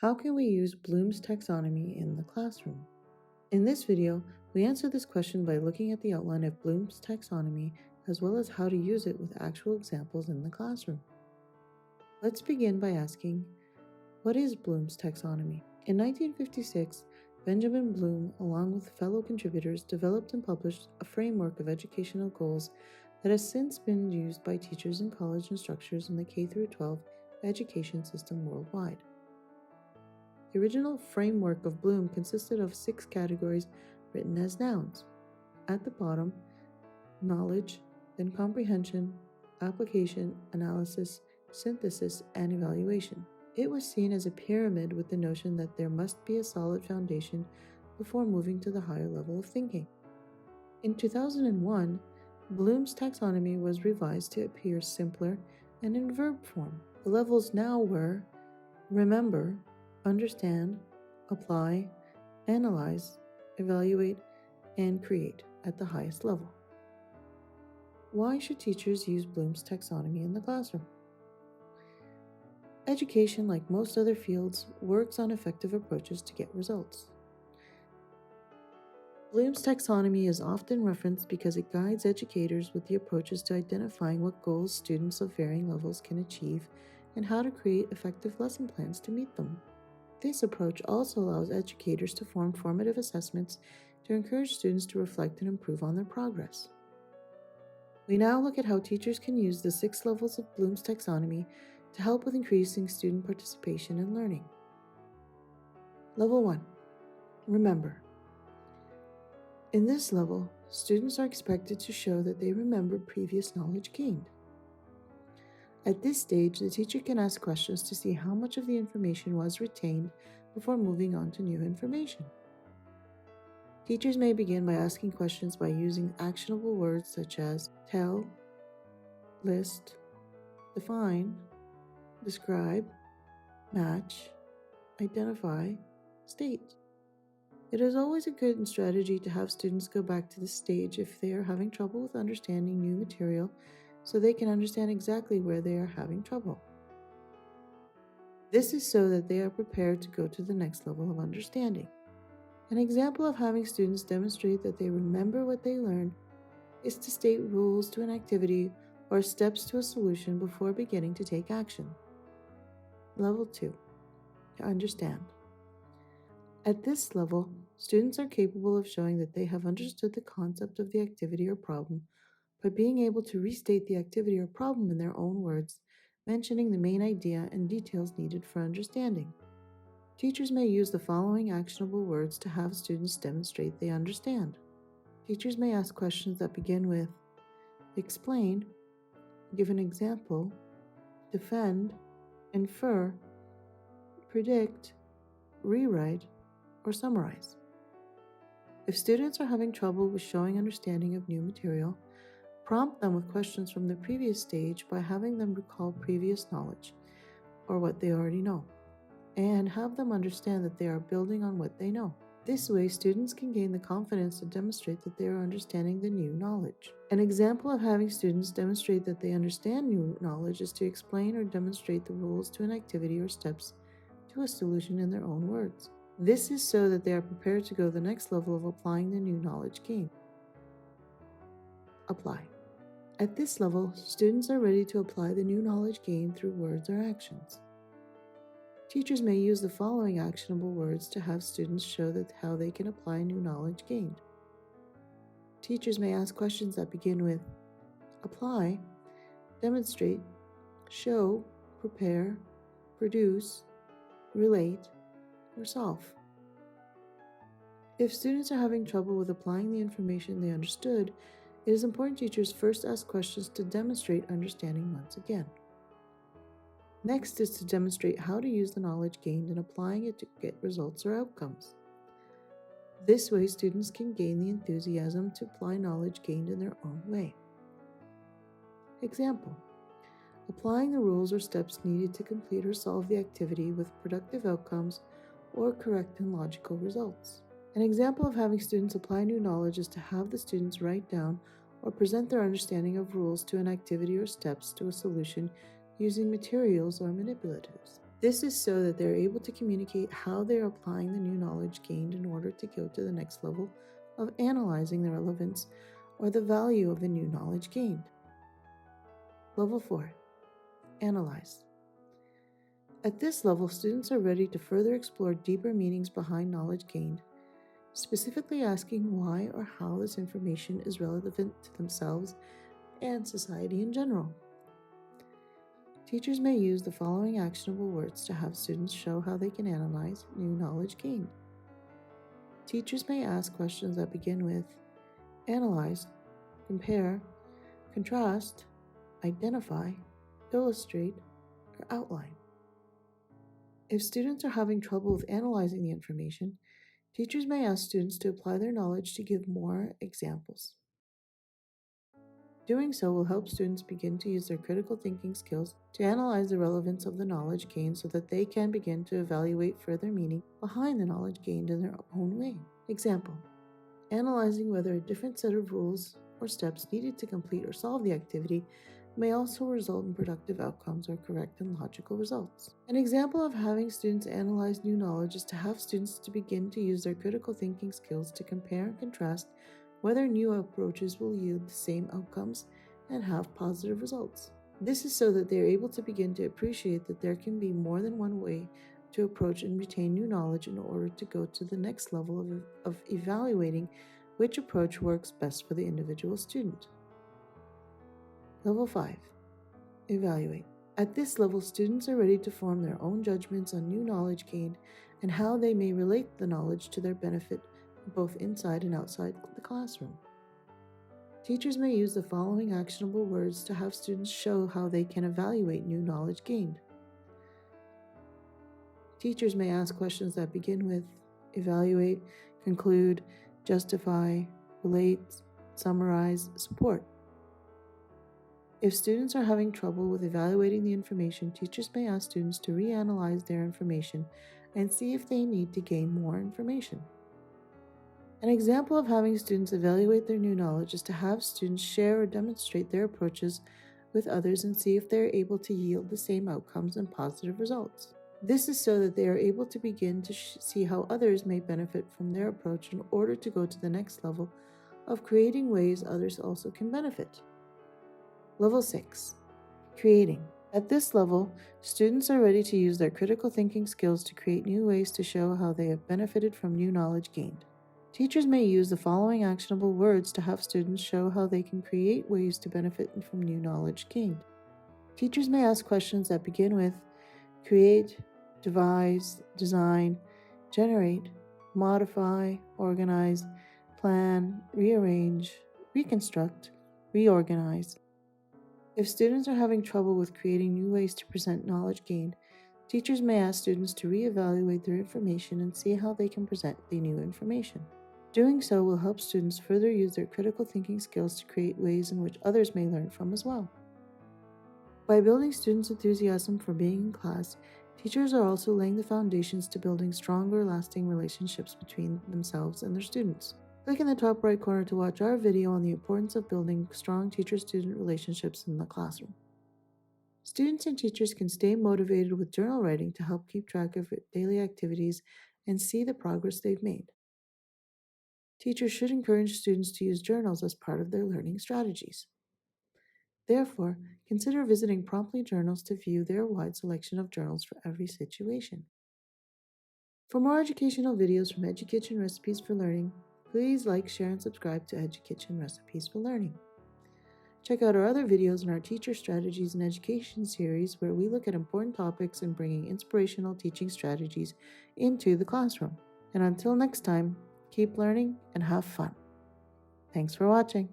How can we use Bloom's taxonomy in the classroom? In this video, we answer this question by looking at the outline of Bloom's taxonomy as well as how to use it with actual examples in the classroom. Let's begin by asking, what is Bloom's taxonomy? In 1956, Benjamin Bloom, along with fellow contributors, developed and published a framework of educational goals that has since been used by teachers and college instructors in the K-12 education system worldwide. The original framework of Bloom consisted of 6 categories written as nouns. At the bottom, knowledge, then comprehension, application, analysis, synthesis, and evaluation. It was seen as a pyramid with the notion that there must be a solid foundation before moving to the higher level of thinking. In 2001, Bloom's taxonomy was revised to appear simpler and in verb form. The levels now were remember, understand, apply, analyze, evaluate, and create at the highest level. Why should teachers use Bloom's taxonomy in the classroom? Education, like most other fields, works on effective approaches to get results. Bloom's taxonomy is often referenced because it guides educators with the approaches to identifying what goals students of varying levels can achieve and how to create effective lesson plans to meet them. This approach also allows educators to form formative assessments to encourage students to reflect and improve on their progress. We now look at how teachers can use the 6 levels of Bloom's taxonomy to help with increasing student participation and learning. Level 1. Remember. In this level, students are expected to show that they remember previous knowledge gained. At this stage, the teacher can ask questions to see how much of the information was retained before moving on to new information. Teachers may begin by asking questions by using actionable words such as tell, list, define, describe, match, identify, state. It is always a good strategy to have students go back to this stage if they are having trouble with understanding new material so they can understand exactly where they are having trouble. This is so that they are prepared to go to the next level of understanding. An example of having students demonstrate that they remember what they learned is to state rules to an activity or steps to a solution before beginning to take action. Level 2. To understand. At this level, students are capable of showing that they have understood the concept of the activity or problem by being able to restate the activity or problem in their own words, mentioning the main idea and details needed for understanding. Teachers may use the following actionable words to have students demonstrate they understand. Teachers may ask questions that begin with explain, give an example, defend, infer, predict, rewrite, or summarize. If students are having trouble with showing understanding of new material, prompt them with questions from the previous stage by having them recall previous knowledge, or what they already know, and have them understand that they are building on what they know. This way, students can gain the confidence to demonstrate that they are understanding the new knowledge. An example of having students demonstrate that they understand new knowledge is to explain or demonstrate the rules to an activity or steps to a solution in their own words. This is so that they are prepared to go to the next level of applying the new knowledge gained. Apply. At this level, students are ready to apply the new knowledge gained through words or actions. Teachers may use the following actionable words to have students show that how they can apply new knowledge gained. Teachers may ask questions that begin with apply, demonstrate, show, prepare, produce, relate, or solve. If students are having trouble with applying the information they understood, it is important teachers first ask questions to demonstrate understanding once again. Next is to demonstrate how to use the knowledge gained and applying it to get results or outcomes. This way, students can gain the enthusiasm to apply knowledge gained in their own way. Example: applying the rules or steps needed to complete or solve the activity with productive outcomes or correct and logical results. An example of having students apply new knowledge is to have the students write down or present their understanding of rules to an activity or steps to a solution using materials or manipulatives. This is so that they're able to communicate how they're applying the new knowledge gained in order to go to the next level of analyzing the relevance or the value of the new knowledge gained. Level 4. Analyze. At this level, students are ready to further explore deeper meanings behind knowledge gained, specifically asking why or how this information is relevant to themselves and society in general. Teachers may use the following actionable words to have students show how they can analyze new knowledge gained. Teachers may ask questions that begin with analyze, compare, contrast, identify, illustrate, or outline. If students are having trouble with analyzing the information, teachers may ask students to apply their knowledge to give more examples. Doing so will help students begin to use their critical thinking skills to analyze the relevance of the knowledge gained so that they can begin to evaluate further meaning behind the knowledge gained in their own way. Example: analyzing whether a different set of rules or steps needed to complete or solve the activity may also result in productive outcomes or correct and logical results. An example of having students analyze new knowledge is to have students to begin to use their critical thinking skills to compare and contrast whether new approaches will yield the same outcomes and have positive results. This is so that they are able to begin to appreciate that there can be more than one way to approach and retain new knowledge in order to go to the next level of evaluating which approach works best for the individual student. Level 5. Evaluate. At this level, students are ready to form their own judgments on new knowledge gained and how they may relate the knowledge to their benefit both inside and outside the classroom. Teachers may use the following actionable words to have students show how they can evaluate new knowledge gained. Teachers may ask questions that begin with evaluate, conclude, justify, relate, summarize, support. If students are having trouble with evaluating the information, teachers may ask students to reanalyze their information and see if they need to gain more information. An example of having students evaluate their new knowledge is to have students share or demonstrate their approaches with others and see if they are able to yield the same outcomes and positive results. This is so that they are able to begin to see how others may benefit from their approach in order to go to the next level of creating ways others also can benefit. Level 6. Creating. At this level, students are ready to use their critical thinking skills to create new ways to show how they have benefited from new knowledge gained. Teachers may use the following actionable words to have students show how they can create ways to benefit from new knowledge gained. Teachers may ask questions that begin with create, devise, design, generate, modify, organize, plan, rearrange, reconstruct, reorganize. If students are having trouble with creating new ways to present knowledge gained, teachers may ask students to reevaluate their information and see how they can present the new information. Doing so will help students further use their critical thinking skills to create ways in which others may learn from as well. By building students' enthusiasm for being in class, teachers are also laying the foundations to building stronger, lasting relationships between themselves and their students. Click in the top right corner to watch our video on the importance of building strong teacher-student relationships in the classroom. Students and teachers can stay motivated with journal writing to help keep track of daily activities and see the progress they've made. Teachers should encourage students to use journals as part of their learning strategies. Therefore, consider visiting Promptly Journals to view their wide selection of journals for every situation. For more educational videos from Education Recipes for Learning, please like, share, and subscribe to Education Recipes for Learning. Check out our other videos in our Teacher Strategies in Education series, where we look at important topics and bringing inspirational teaching strategies into the classroom. And until next time, keep learning and have fun. Thanks for watching.